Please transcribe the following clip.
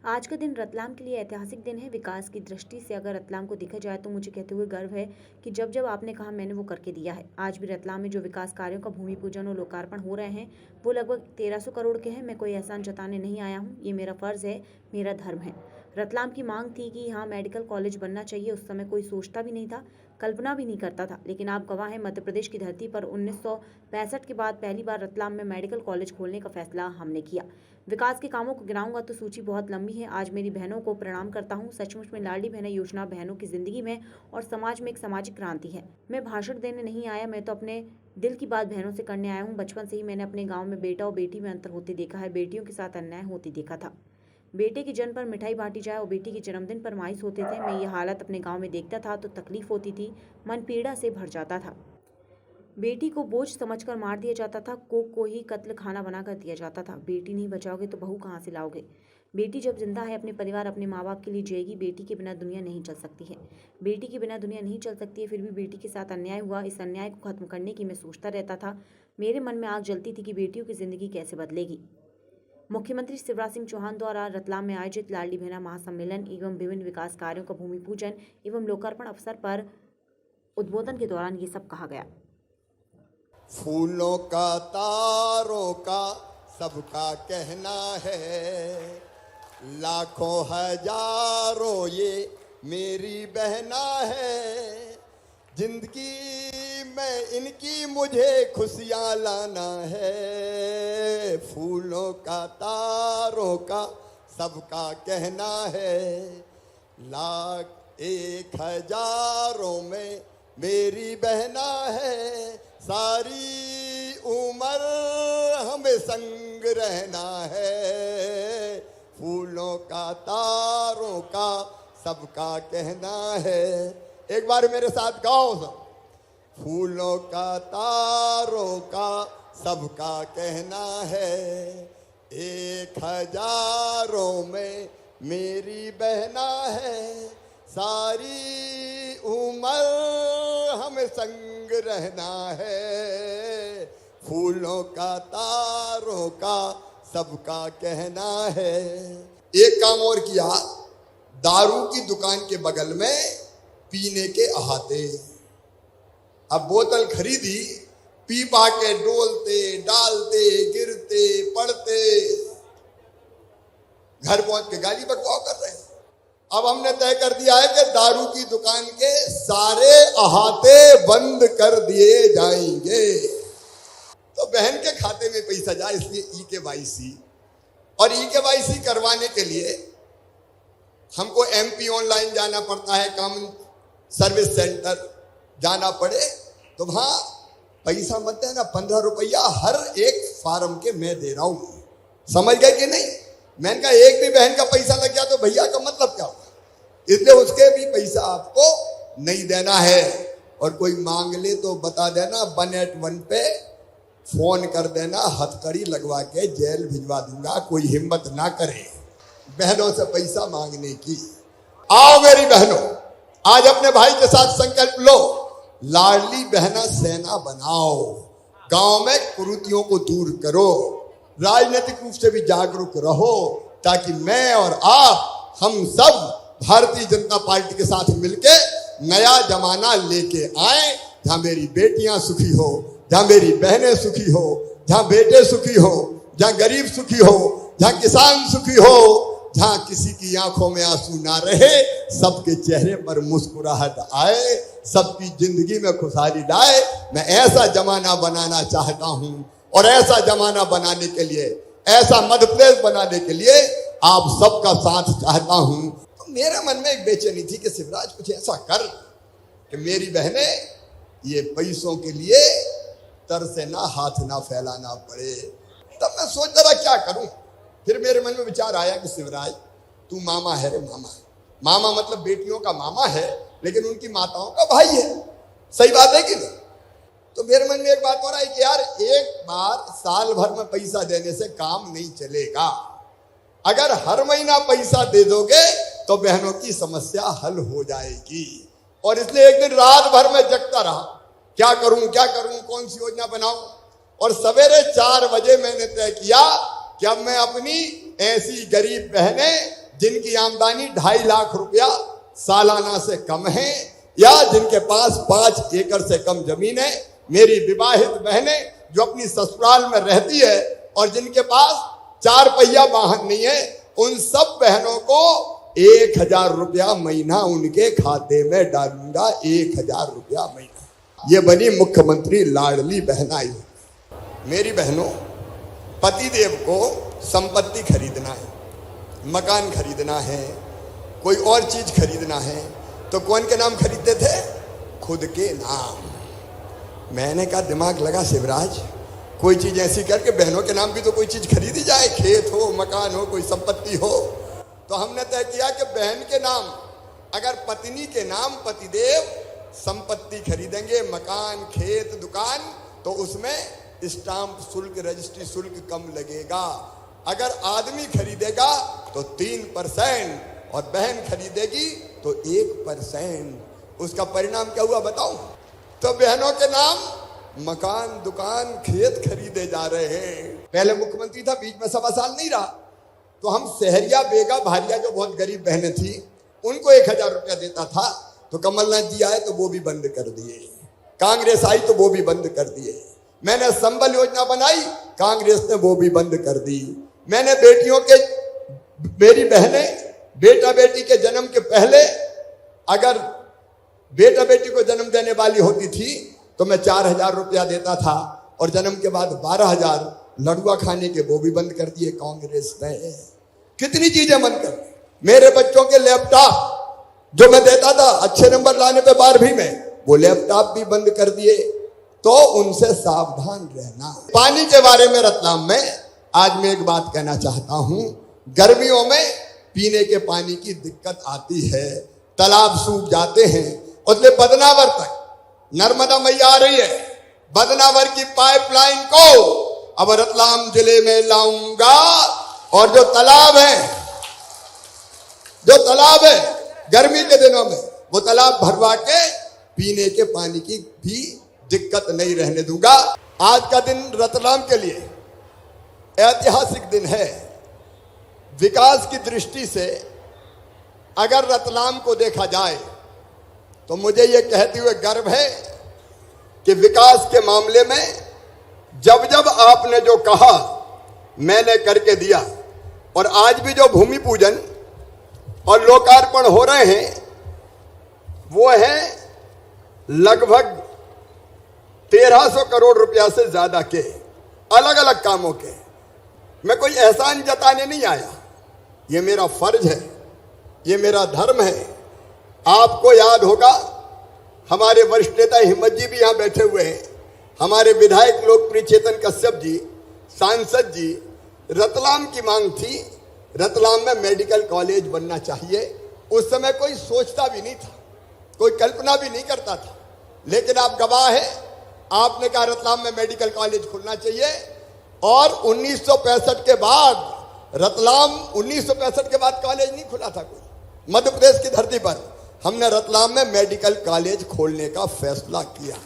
आज का दिन रतलाम के लिए ऐतिहासिक दिन है। विकास की दृष्टि से अगर रतलाम को देखा जाए तो मुझे कहते हुए गर्व है कि जब जब आपने कहा मैंने वो करके दिया है। आज भी रतलाम में जो विकास कार्यों का भूमि पूजन और लोकार्पण हो रहे हैं वो लगभग 1300 करोड़ के हैं। मैं कोई एहसान जताने नहीं आया हूँ, ये मेरा फर्ज है, मेरा धर्म है। रतलाम की मांग थी कि यहाँ मेडिकल कॉलेज बनना चाहिए। उस समय कोई सोचता भी नहीं था, कल्पना भी नहीं करता था, लेकिन आप गवाह हैं, मध्य प्रदेश की धरती पर 1965 के बाद पहली बार रतलाम में मेडिकल कॉलेज खोलने का फैसला हमने किया। विकास के कामों को गिनाऊंगा तो सूची बहुत लंबी है। आज मेरी बहनों को प्रणाम करता हूँ। सचमुच में लाडली बहना योजना बहनों की जिंदगी में और समाज में एक सामाजिक क्रांति है। मैं भाषण देने नहीं आया, मैं तो अपने दिल की बात बहनों से करने आया हूँ। बचपन से ही मैंने अपने गाँव में बेटा और बेटी में अंतर होते देखा है। बेटियों के साथ अन्याय होती देखा था। बेटे के जन्म पर मिठाई बांटी जाए और बेटी के जन्मदिन पर माइस होते थे। मैं ये हालत अपने गाँव में देखता था तो तकलीफ होती थी, मन पीड़ा से भर जाता था। बेटी को बोझ समझकर मार दिया जाता था, कोक को ही कत्ल खाना बनाकर दिया जाता था। बेटी नहीं बचाओगे तो बहू कहाँ से लाओगे। बेटी जब जिंदा है अपने परिवार अपने माँ बाप के लिए जिएगी। बेटी के बिना दुनिया नहीं चल सकती है। बेटी के बिना दुनिया नहीं चल सकती है। फिर भी बेटी के साथ अन्याय हुआ। इस अन्याय को खत्म करने की मैं सोचता रहता था। मेरे मन में आग जलती थी कि बेटियों की जिंदगी कैसे बदलेगी। मुख्यमंत्री शिवराज सिंह चौहान द्वारा रतलाम में आयोजित लाडली बहना महासम्मेलन एवं विभिन्न विकास कार्यों का भूमि पूजन एवं लोकार्पण अवसर पर उद्बोधन के दौरान ये सब कहा गया। फूलों का तारों का सबका कहना है, लाखों हजारों ये मेरी बहना है। जिंदगी में इनकी मुझे खुशियाँ लाना है। फूलों का तारों का सबका कहना है, लाख एक हजारों में मेरी बहना है। सारी उम्र हमें संग रहना है। फूलों का तारों का सबका कहना है। एक बार मेरे साथ गाओ सब। फूलों का तारों का सबका कहना है, एक हजारों में मेरी बहना है। सारी उम्र हमें संग रहना है। फूलों का तारों का सबका कहना है। एक काम और किया, दारू की दुकान के बगल में पीने के अहाते। अब बोतल खरीदी, पी पा के डोलते डालते गिरते पड़ते, घर पहुंच के गाली बकवाव कर रहे हैं। अब हमने तय कर दिया है कि दारू की दुकान के सारे अहाते बंद कर दिए जाएंगे। तो बहन के खाते में पैसा जाए, इसलिए ई-केवाईसी और ई-केवाईसी करवाने के लिए हमको MP ऑनलाइन जाना पड़ता है, कॉमन सर्विस सेंटर जाना पड़े तो वहां पैसा मत देना, 15 रुपया हर एक फार्म के मैं दे रहा हूं। समझ गए कि नहीं? मैंने कहा एक भी बहन का पैसा लग गया तो भैया का मतलब क्या होगा, इसलिए उसके भी पैसा आपको नहीं देना है। और कोई मांग ले तो बता देना, 181 पे फोन कर देना, हथकड़ी लगवा के जेल भिजवा दूंगा। कोई हिम्मत ना करे बहनों से पैसा मांगने की। आओ मेरी बहनों, आज अपने भाई के साथ संकल्प लो, लाडली बहना सेना बनाओ। गांव में कुरीतियों को दूर करो, राजनीतिक रूप से भी जागरूक रहो, ताकि मैं और आप हम सब भारतीय जनता पार्टी के साथ मिलके नया जमाना लेके आए, जहां मेरी बेटियां सुखी हो, जहां मेरी बहनें सुखी हो, जहां बेटे सुखी हो, जहां गरीब सुखी हो, जहां किसान सुखी हो, जहां किसी की आंखों में आंसू ना रहे, सबके चेहरे पर मुस्कुराहट आए, सबकी जिंदगी में खुशहाली लाए। मैं ऐसा जमाना बनाना चाहता हूं और ऐसा जमाना बनाने के लिए, ऐसा मध्य प्रदेश बनाने के लिए आप सबका साथ चाहता हूं। तो मेरे मन में एक बेचैनी थी कि शिवराज कुछ ऐसा कर कि मेरी बहनें ये पैसों के लिए तरसे ना, हाथ ना फैलाना पड़े। तब मैं सोच रहा क्या करूं। फिर मेरे मन में विचार आया कि शिवराज तू मामा है रे, मामा। मामा मतलब बेटियों का मामा है, लेकिन उनकी माताओं का भाई है। सही बात है कि नहीं? तो मेरे मन में एक बात हो रहा है कि यार एक बार साल भर में पैसा देने से काम नहीं चलेगा। अगर हर महीना पैसा दे दोगे तो बहनों की समस्या हल हो जाएगी। और इसलिए एक दिन रात भर में जगता रहा, क्या करूं कौन सी योजना बनाऊं। और सवेरे 4 बजे मैंने तय किया कि अब मैं अपनी ऐसी गरीब बहनें जिनकी आमदनी 2.5 लाख रुपया सालाना से कम है, या जिनके पास 5 एकड़ से कम जमीन है, मेरी विवाहित बहनें जो अपनी ससुराल में रहती है और जिनके पास 4 पहिया वाहन नहीं है, उन सब बहनों को 1000 रुपया महीना उनके खाते में डालूंगा। 1000 रुपया महीना। ये बनी मुख्यमंत्री लाडली बहनाई। मेरी बहनों, पतिदेव को संपत्ति खरीदना है, मकान खरीदना है, कोई और चीज खरीदना है, तो कौन के नाम खरीदते थे? खुद के नाम। मैंने कहा दिमाग लगा शिवराज, कोई चीज ऐसी करके बहनों के नाम भी तो कोई चीज खरीदी जाए, खेत हो, मकान हो, कोई संपत्ति हो। तो हमने तय किया कि बहन के नाम, अगर पत्नी के नाम पतिदेव संपत्ति खरीदेंगे, मकान, खेत, दुकान, तो उसमें स्टाम्प शुल्क, रजिस्ट्री शुल्क कम लगेगा। अगर आदमी खरीदेगा तो 3% और बहन खरीदेगी तो 1%। उसका परिणाम क्या हुआ बताऊं? तो बहनों के नाम मकान, दुकान, खेत खरीदे जा रहे हैं। पहले मुख्यमंत्री था, बीच में 1.25 साल नहीं रहा, तो हम सहरिया, बेगा, भारिया जो बहुत गरीब बहनें थी उनको 1000 रुपया देता था। तो कमलनाथ जी आए तो वो भी बंद कर दिए, कांग्रेस आई तो वो भी बंद कर दिए। मैंने संबल योजना बनाई, कांग्रेस ने वो भी बंद कर दी। मैंने बेटियों के, मेरी बहनें बेटा बेटी के जन्म के पहले अगर बेटा बेटी को जन्म देने वाली होती थी तो मैं 4000 रुपया देता था, और जन्म के बाद 12000 लड़ुआ खाने के वो भी बंद कर दिए कांग्रेस ने। कितनी चीजें बंद कर दी। मेरे बच्चों के लैपटॉप जो मैं देता था अच्छे नंबर लाने पे 12वीं में, वो लैपटॉप भी बंद कर दिए। तो उनसे सावधान रहना। पानी के बारे में रतलाम में आज मैं एक बात कहना चाहता हूं। गर्मियों में पीने के पानी की दिक्कत आती है, तालाब सूख जाते हैं। उसने बदनावर तक नर्मदा मैया आ रही है, बदनावर की पाइपलाइन को अब रतलाम जिले में लाऊंगा। और जो तालाब है गर्मी के दिनों में, वो तालाब भरवा के पीने के पानी की भी दिक्कत नहीं रहने दूंगा। आज का दिन रतलाम के लिए ऐतिहासिक दिन है। विकास की दृष्टि से अगर रतलाम को देखा जाए तो मुझे यह कहते हुए गर्व है कि विकास के मामले में जब जब आपने जो कहा मैंने करके दिया, और आज भी जो भूमि पूजन और लोकार्पण हो रहे हैं वो है लगभग 1300 करोड़ रुपया से ज्यादा के अलग अलग कामों के। मैं कोई एहसान जताने नहीं आया, ये मेरा फर्ज है, ये मेरा धर्म है। आपको याद होगा हमारे वरिष्ठ नेता हिम्मत जी भी यहां बैठे हुए हैं, हमारे विधायक लोकप्रिय चेतन कश्यप जी, सांसद जी। रतलाम की मांग थी, रतलाम में मेडिकल कॉलेज बनना चाहिए। उस समय कोई सोचता भी नहीं था, कोई कल्पना भी नहीं करता था, लेकिन आप गवाह हैं। आपने कहा रतलाम में मेडिकल कॉलेज खुलना चाहिए, और 1965 के बाद रतलाम, 1965 के बाद कॉलेज नहीं खुला था कोई। मध्य प्रदेश की धरती पर हमने रतलाम में मेडिकल कॉलेज खोलने का फैसला किया।